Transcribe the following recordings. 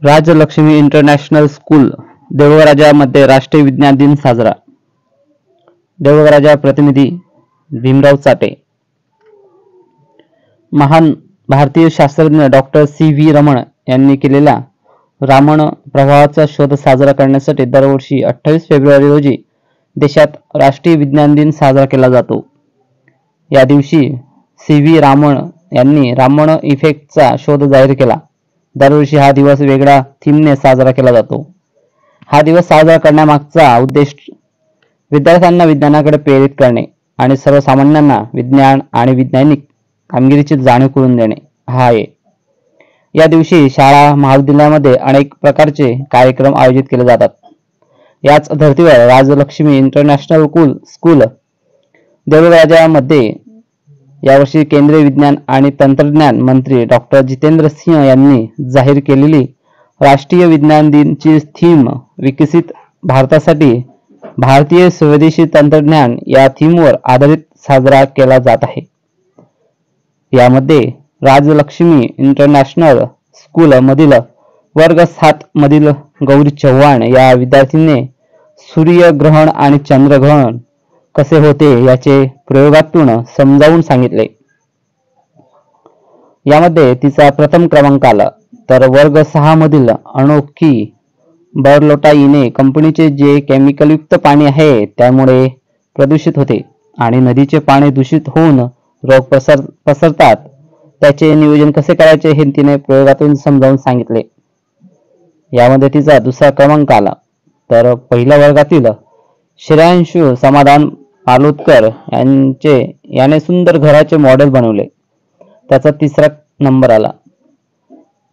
Rajlakshmi international school देवळराजामध्ये राष्ट्रीय विज्ञान दिन साजरा। देवळराजा प्रतिनिधी भीमराव चाटे। महान भारतीय शास्त्रज्ञ डॉक्टर सी.व्ही. रमण यांनी केलेल्या रामण प्रभावाचा शोध साजरा करण्यासाठी दरवर्षी 28 फेब्रुवारी रोजी देशात राष्ट्रीय विज्ञान दिन साजरा केला जातो। या दिवशी सी.व्ही. रामण यांनी रामण इफेक्टचा शोध जाहीर केला। दरवर्षी हा दिवस वेगळ्या थीमने साजरा केला जातो। हा दिवस साजरा करण्यामागचा उद्देश विद्यार्थ्यांना विज्ञानाकडे प्रेरित करणे आणि सर्वसामान्यांना विज्ञान आणि वैज्ञानिक कामगिरीची जाणीव करून देणे हा आहे। या दिवशी शाळा महाविद्यालयामध्ये अनेक प्रकारचे कार्यक्रम आयोजित केले जातात। याच धर्तीवर राजलक्ष्मी इंटरनॅशनल स्कूल देवळराजामध्ये यावर्षी केंद्रीय विज्ञान आणि तंत्रज्ञान मंत्री डॉक्टर जितेंद्र सिंह यांनी जाहीर केलेली राष्ट्रीय विज्ञान दिन ची थीम विकसित भारतासाठी भारतीय स्वदेशी तंत्रज्ञान या थीमवर आधारित साजरा केला जात आहे। यामध्ये राजलक्ष्मी इंटरनॅशनल स्कूल मधील वर्ग 7 मधील गौरी चव्हाण या विद्यार्थीने सूर्यग्रहण आणि चंद्रग्रहण कसे होते याचे प्रयोगातून समजावून सांगितले। यामध्ये तिचा प्रथम क्रमांक आला। तर वर्ग 6 मधील अनोखी बर्लोटाईने कंपनीचे जे केमिकलयुक्त पाणी आहे त्यामुळे प्रदूषित होते आणि नदीचे पाणी दूषित होऊन रोग पसरतात त्याचे नियोजन कसे करायचे हे तिने प्रयोगातून समजावून सांगितले। यामध्ये तिचा दुसरा क्रमांक आला। तर पहिल्या वर्गातील श्रेयांशु समाधान पालोदकर याने सुंदर घराचे मॉडेल बनवले, त्याचा तिसरा नंबर आला।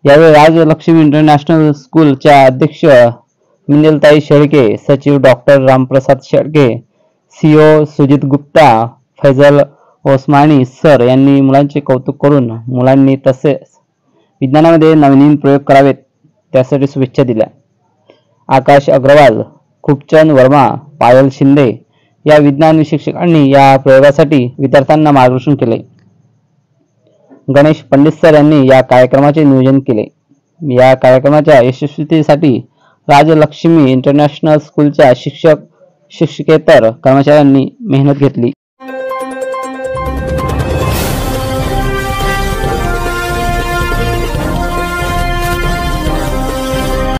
यावेळी राजलक्ष्मी इंटरनॅशनल स्कूलच्या अध्यक्ष मिनलताई शेळके, सचिव doctor Ramprasad Shelke, CEO Sujit Gupta, Faizal Osmani sir यांनी मुलांचे कौतुक करून मुलांनी तसेच विज्ञानामध्ये नवीन प्रयोग करावेत त्यासाठी शुभेच्छा दिल्या। आकाश अग्रवाल, खूबचंद वर्मा, पायल शिंदे या विज्ञान शिक्षकांनी या प्रयोगासाठी विद्यार्थ्यांना मार्गदर्शन केले। गणेश पंडित सर यांनी या कार्यक्रमाचे नियोजन केले। या कार्यक्रमाच्या यशस्वीतेसाठी राजलक्ष्मी इंटरनॅशनल स्कूलच्या शिक्षक शिक्षकेतर कर्मचाऱ्यांनी मेहनत घेतली।